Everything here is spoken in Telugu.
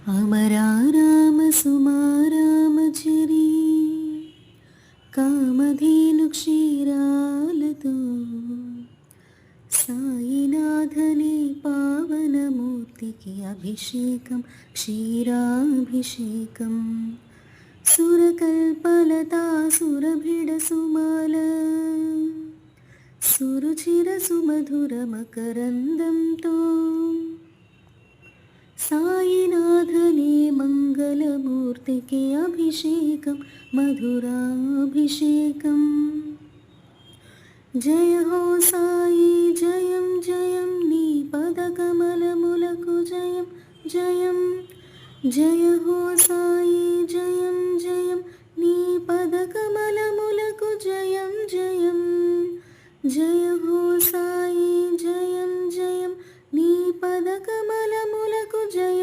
అమరా రామ సుమారామచరి కామధేను క్షీరాలతో సాయినాథనే పావనమూర్తికి అభిషేకం క్షీరాభిషేకం సురకల్పలతా సురభిడ సుమాల సురుచిర సుమధుర మకరందంతో సాయినాథనే మంగళమూర్తికి అభిషేకం మధురాభిషేకం జయ హో సాయి జయం జయం నీ పదకమలములకు జయం జయం జయ హో సాయి జయం జయం నీ పదకమలములకు జయం జయం జయ హో సాయి జయం జయం నీ పదకమలములకు జయం